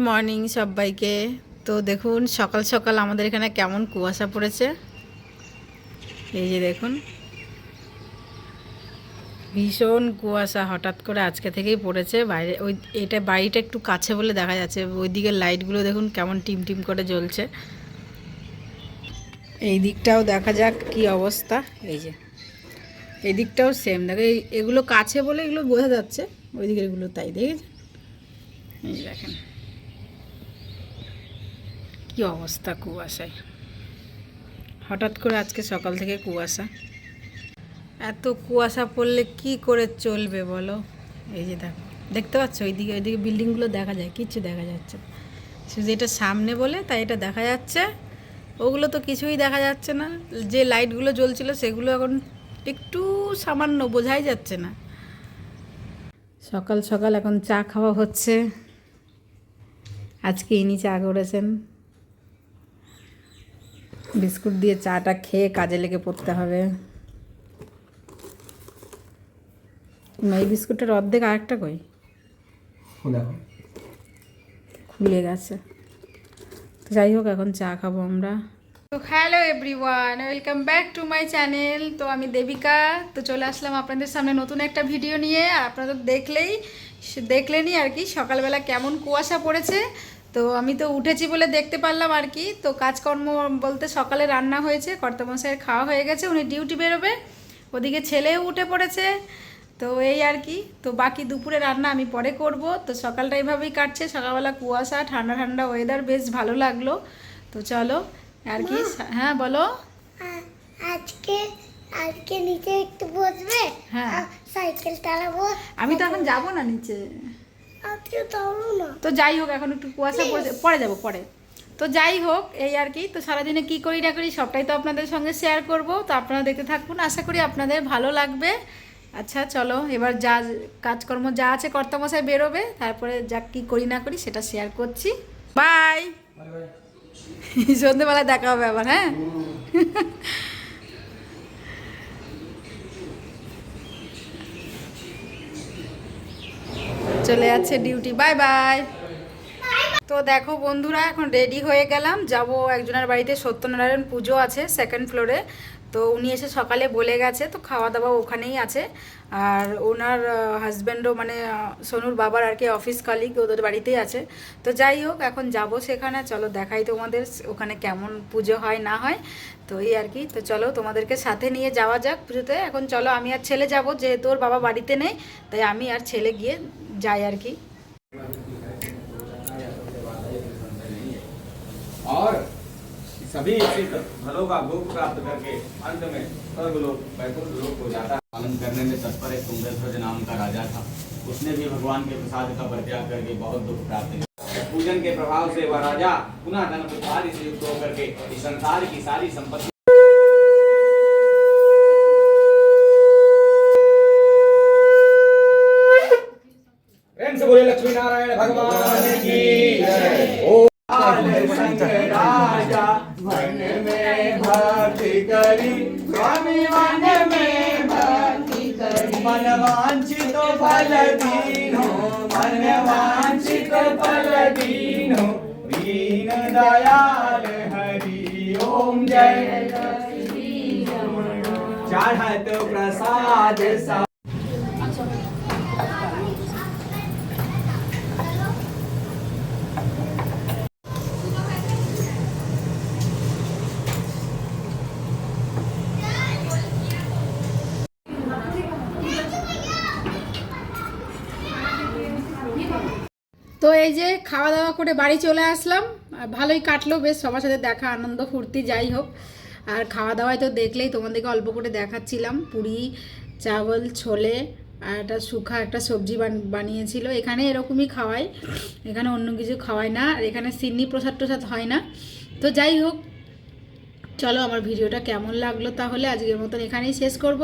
Morning সবাইকে। তো দেখুন সকাল সকাল আমাদের এখানে কেমন কুয়াশা পড়েছে। এই যে দেখুন ভীষণ কুয়াশা হঠাৎ করে আজকে থেকেই পড়েছে। বাইরে এটা বাড়িটা একটু কাছে বলে দেখা যাচ্ছে, ওইদিকের লাইটগুলো দেখুন কেমন টিম টিম করে জ্বলছে। এই দিকটাও দেখা যাক কি অবস্থা। এই যে এই দিকটাও সেম দেখো, এগুলো কাছে বলে এগুলো বোঝা যাচ্ছে, ওই দিকের এগুলো তাই দেখেছি। এই দেখেন কি অবস্থা কুয়াশায়, হঠাৎ করে আজকে সকাল থেকে কুয়াশা। এত কুয়াশা পড়লে কি করে চলবে বলো। এই যে দেখো, দেখতে পাচ্ছ ওইদিকে বিল্ডিংগুলো দেখা যায়, কিচ্ছু দেখা যাচ্ছে না, শুধু এটা সামনে বলে তাই এটা দেখা যাচ্ছে, ওগুলো তো কিছুই দেখা যাচ্ছে না। যে লাইটগুলো জ্বলছিল সেগুলো এখন একটু সামান্য বোঝাই যাচ্ছে না। সকাল সকাল এখন চা খাওয়া হচ্ছে। আজকে ইনি চা করেছেন, বিস্কুট দিয়ে চাটা খেয়ে কাজে লেগে পড়তে হবে। এই বিস্কুটের অর্ধেক আরেকটা কই খুলে গেছে। তো যাই হোক এখন চা খাবো আমরা। তো hello everyone, welcome back to my channel. তো আমি দেবিকা, তো চলে আসলাম আপনাদের সামনে নতুন একটা ভিডিও নিয়ে। আর আপনারা দেখলেনই আর কি সকালবেলা কেমন কুয়াশা পড়েছে। তো আমি তো উঠেছি বলে দেখতে পারলাম আর কি। তো কাজকর্ম বলতে সকালে রান্না হয়েছে, কর্তামশাইয়ের খাওয়া হয়ে গেছে, উনি ডিউটি বেরোবে, ওদিকে ছেলেও উঠে পড়েছে। তো এই আর কি। তো বাকি দুপুরে রান্না আমি পরে করব। তো সকালটা এইভাবেই কাটছে, সকালবেলা কুয়াশা, ঠান্ডা ঠান্ডা ওয়েদার, বেশ ভালো লাগলো। তো চলো আর কি। হ্যাঁ বলো। আজকে আজকে নিচে একটু বসবে। হ্যাঁ সাইকেল চালাবো। আমি তো এখন যাবো না নিচে। আজকে যাবো না। তো যাই হোক এখন একটু কুয়াশা পরে যাবো পরে। তো যাই হোক এই আর কি। তো সারাদিনে কি করি না করি সবটাই তো আপনাদের সঙ্গে শেয়ার করব। তো আপনারা দেখতে থাকুন, আশা করি আপনাদের ভালো লাগবে। আচ্ছা চলো এবার যা কাজকর্ম যা আছে, কর্তামশাই বেরোবে, তারপরে যা কি করি না করি সেটা শেয়ার করছি। বাই। সন্ধ্যেবেলায় দেখা হবে আবার। হ্যাঁ চলে যাচ্ছে ডিউটি। Bye bye. তো দেখো বন্ধুরা এখন রেডি হয়ে গেলাম, যাব একজনের বাড়িতে সত্যনারায়ণ পুজো আছে সেকেন্ড ফ্লোরে। তো উনি এসে সকালে বলে গেছে, তো খাওয়া দাওয়া ওখানেই আছে। আর ওনার হাজব্যান্ডও মানে সোনুর বাবার আর কি অফিস কলিগ, ওদের বাড়িতেই আছে। তো যাই হোক এখন যাব সেখানে, চলো দেখাই তোমাদের ওখানে কেমন পুজো হয় না হয়। তো এই আর কি। তো চলো তোমাদেরকে সাথে নিয়ে যাওয়া যাক পুজোতে। এখন চলো আমি আর ছেলে যাব, যেহেতু ওর বাবা বাড়িতে নেই, তাই আমি আর ছেলে গিয়ে যাই আর কি। और सभी इच्छित फलों का भोग प्राप्त करके अंत में स्वर्गलोक वैकुंठ लोक हो जाता है। पालन करने में तत्पर एक तुंगध्वज नाम का राजा था। उसने भी भगवान के प्रसाद का परित्याग करके बहुत दुख प्राप्त किया। पूजन के प्रभाव से वह राजा पुनः धन आदि से युक्त होकर के इस संसार की सारी संपत्ति प्रेम से बोले लक्ष्मी नारायण भगवान की जय। राजा मन में भक्ति करी, स्वामी मन में भक्ति करी, मन वांछित फल दीनो, मन वांछित फल दीनो, दीन दयाल हरि ओम जय। चढ़त प्रसाद सा তো এই যে খাওয়া দাওয়া করে বাড়ি চলে আসলাম, ভালোই কাটলো, বেশ সবার সাথে দেখা, আনন্দ ফুর্তি যাই হোক। আর খাওয়া দাওয়ায় তো দেখলেই তোমাদেরকে অল্প করে দেখাচ্ছিলাম, পুরি, চাवल, ছোলে আর একটা শুখা একটা সবজি বানিয়েছিল। এখানে এরকমই খাওয়াই, এখানে অন্য কিছু খাওয়াই না, আর এখানে সিন্নি প্রসাদ টোসাদ হয় না। তো যাই হোক চলো আমার ভিডিওটা কেমন লাগলো তাহলে আজকের মতন এখানেই শেষ করব।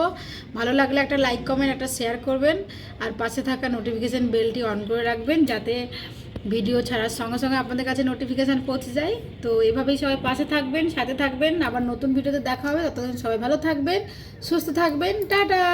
ভালো লাগলে একটা লাইক কমেন্ট একটা শেয়ার করবেন, আর পাশে থাকা নোটিফিকেশান বেলটি অন করে রাখবেন, যাতে ভিডিও ছাড়ার সঙ্গে সঙ্গে আপনাদের কাছে নোটিফিকেশান পৌঁছে যায়। তো এভাবেই সবাই পাশে থাকবেন, সাথে থাকবেন, আবার নতুন ভিডিওতে দেখা হবে। ততদিন সবাই ভালো থাকবেন, সুস্থ থাকবেন, টাটা।